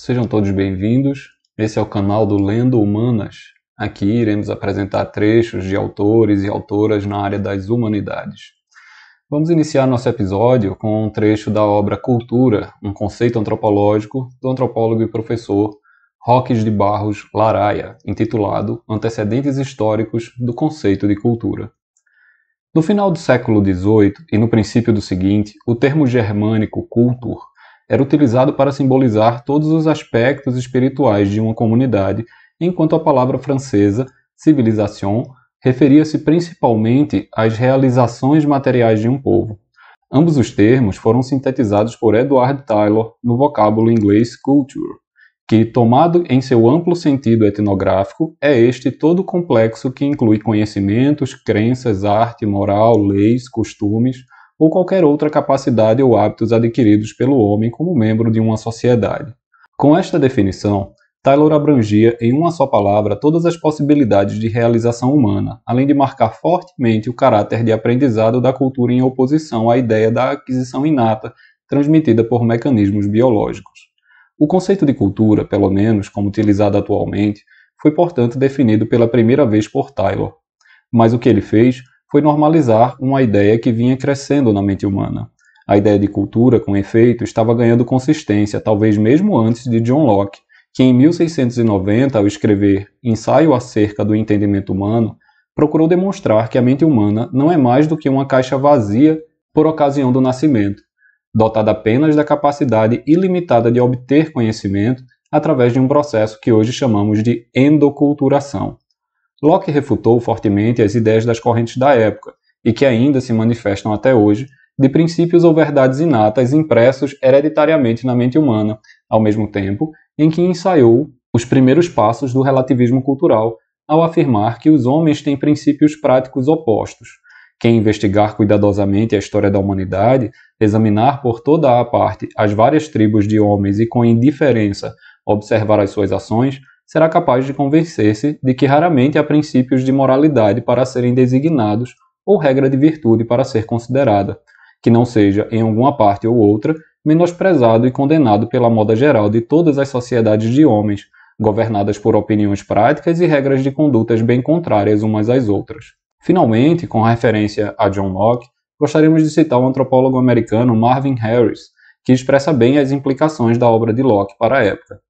sejam todos bem-vindos. Esse é o canal do Lendo Humanas. Aqui iremos apresentar trechos de autores e autoras na área das humanidades. Vamos iniciar nosso episódio com um trecho da obra Cultura, um conceito antropológico, do antropólogo e professor Roques de Barros Laraia, intitulado Antecedentes Históricos do Conceito de Cultura. No final do século XVIII e no princípio do seguinte, o termo germânico cultur era utilizado para simbolizar todos os aspectos espirituais de uma comunidade, enquanto a palavra francesa civilisation referia-se principalmente às realizações materiais de um povo. Ambos os termos foram sintetizados por Edward Taylor no vocábulo inglês culture, que, tomado em seu amplo sentido etnográfico, é este todo complexo que inclui conhecimentos, crenças, arte, moral, leis, costumes ou qualquer outra capacidade ou hábitos adquiridos pelo homem como membro de uma sociedade. Com esta definição, Taylor abrangia em uma só palavra todas as possibilidades de realização humana, além de marcar fortemente o caráter de aprendizado da cultura em oposição à ideia da aquisição inata transmitida por mecanismos biológicos. O conceito de cultura, pelo menos como utilizado atualmente, foi portanto definido pela primeira vez por Taylor. Mas o que ele fez foi normalizar uma ideia que vinha crescendo na mente humana. A ideia de cultura, com efeito, estava ganhando consistência, talvez mesmo antes de John Locke, que em 1690, ao escrever Ensaio acerca do Entendimento Humano, procurou demonstrar que a mente humana não é mais do que uma caixa vazia por ocasião do nascimento, dotada apenas da capacidade ilimitada de obter conhecimento através de um processo que hoje chamamos de endoculturação. Locke refutou fortemente as ideias das correntes da época, e que ainda se manifestam até hoje, de princípios ou verdades inatas impressos hereditariamente na mente humana, ao mesmo tempo em que ensaiou os primeiros passos do relativismo cultural, ao afirmar que os homens têm princípios práticos opostos. Quem investigar cuidadosamente a história da humanidade, examinar por toda a parte as várias tribos de homens e com indiferença observar as suas ações, será capaz de convencer-se de que raramente há princípios de moralidade para serem designados ou regra de virtude para ser considerada, que não seja, em alguma parte ou outra, menosprezado e condenado pela moda geral de todas as sociedades de homens, governadas por opiniões práticas e regras de condutas bem contrárias umas às outras. Finalmente, com referência a John Locke, gostaríamos de citar o antropólogo americano Marvin Harris, que expressa bem as implicações da obra de Locke para a época.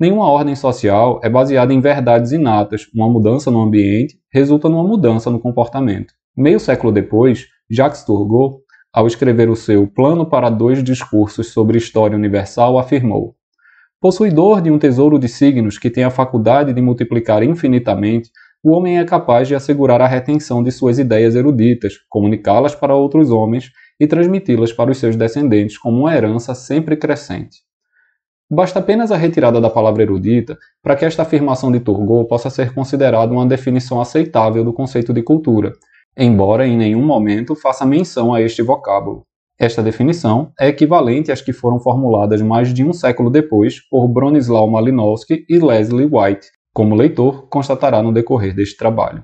Nenhuma ordem social é baseada em verdades inatas. Uma mudança no ambiente resulta numa mudança no comportamento. Meio século depois, Jacques Turgot, ao escrever o seu Plano para 2 discursos sobre história universal, afirmou: possuidor de um tesouro de signos que tem a faculdade de multiplicar infinitamente, o homem é capaz de assegurar a retenção de suas ideias eruditas, comunicá-las para outros homens e transmiti-las para os seus descendentes como uma herança sempre crescente. Basta apenas a retirada da palavra erudita para que esta afirmação de Turgot possa ser considerada uma definição aceitável do conceito de cultura, embora em nenhum momento faça menção a este vocábulo. Esta definição é equivalente às que foram formuladas mais de um século depois por Bronislaw Malinowski e Leslie White, como o leitor constatará no decorrer deste trabalho.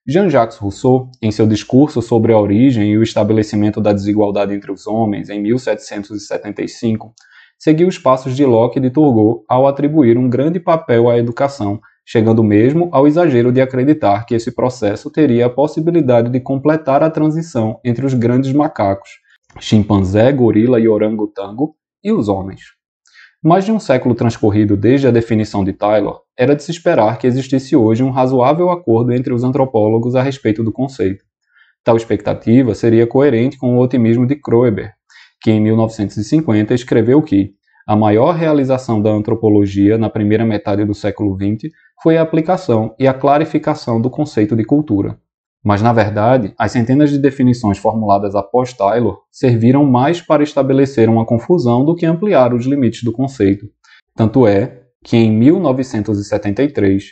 Jean-Jacques Rousseau, em seu discurso sobre a origem e o estabelecimento da desigualdade entre os homens, em 1775, seguiu os passos de Locke e de Turgot ao atribuir um grande papel à educação, chegando mesmo ao exagero de acreditar que esse processo teria a possibilidade de completar a transição entre os grandes macacos, chimpanzé, gorila e orangotango, e os homens. Mais de um século transcorrido desde a definição de Taylor, era de se esperar que existisse hoje um razoável acordo entre os antropólogos a respeito do conceito. Tal expectativa seria coerente com o otimismo de Kroeber, que em 1950 escreveu que a maior realização da antropologia na primeira metade do século XX foi a aplicação e a clarificação do conceito de cultura. Mas, na verdade, as centenas de definições formuladas após Taylor serviram mais para estabelecer uma confusão do que ampliar os limites do conceito. Tanto é que, em 1973,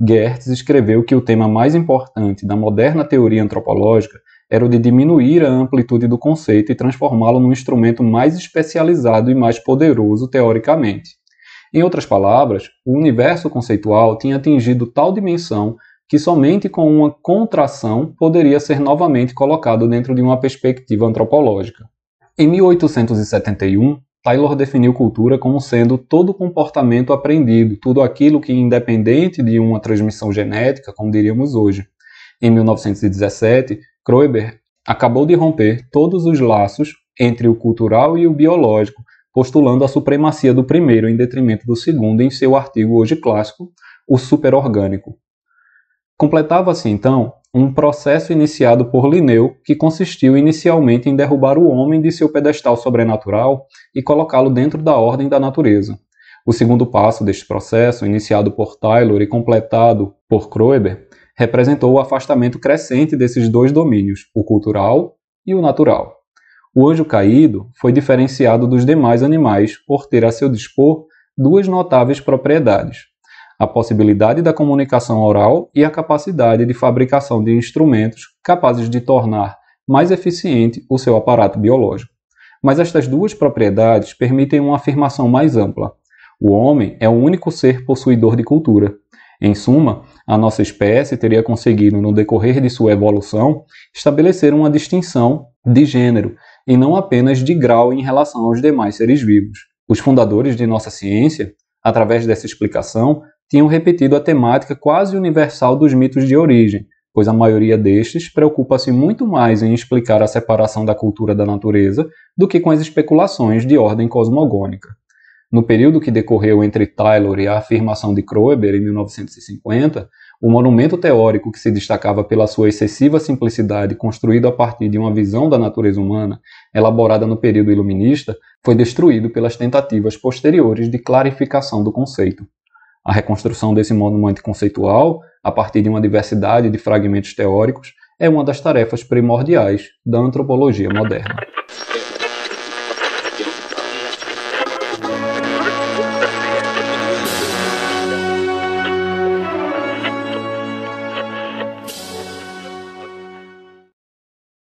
Geertz escreveu que o tema mais importante da moderna teoria antropológica era o de diminuir a amplitude do conceito e transformá-lo num instrumento mais especializado e mais poderoso teoricamente. Em outras palavras, o universo conceitual tinha atingido tal dimensão que somente com uma contração poderia ser novamente colocado dentro de uma perspectiva antropológica. Em 1871, Taylor definiu cultura como sendo todo comportamento aprendido, tudo aquilo que, independente de uma transmissão genética, como diríamos hoje. Em 1917, Kroeber acabou de romper todos os laços entre o cultural e o biológico, postulando a supremacia do primeiro em detrimento do segundo em seu artigo hoje clássico, O Superorgânico. Completava-se, então, um processo iniciado por Linneu que consistiu inicialmente em derrubar o homem de seu pedestal sobrenatural e colocá-lo dentro da ordem da natureza. O segundo passo deste processo, iniciado por Taylor e completado por Kroeber, representou o afastamento crescente desses dois domínios, o cultural e o natural. O anjo caído foi diferenciado dos demais animais por ter a seu dispor duas notáveis propriedades: a possibilidade da comunicação oral e a capacidade de fabricação de instrumentos capazes de tornar mais eficiente o seu aparato biológico. Mas estas duas propriedades permitem uma afirmação mais ampla. O homem é o único ser possuidor de cultura. Em suma, a nossa espécie teria conseguido, no decorrer de sua evolução, estabelecer uma distinção de gênero, e não apenas de grau em relação aos demais seres vivos. Os fundadores de nossa ciência, através dessa explicação, tinham repetido a temática quase universal dos mitos de origem, pois a maioria destes preocupa-se muito mais em explicar a separação da cultura da natureza do que com as especulações de ordem cosmogônica. No período que decorreu entre Taylor e a afirmação de Kroeber, em 1950, o monumento teórico que se destacava pela sua excessiva simplicidade, construído a partir de uma visão da natureza humana, elaborada no período iluminista, foi destruído pelas tentativas posteriores de clarificação do conceito. A reconstrução desse monumento conceitual, a partir de uma diversidade de fragmentos teóricos, é uma das tarefas primordiais da antropologia moderna.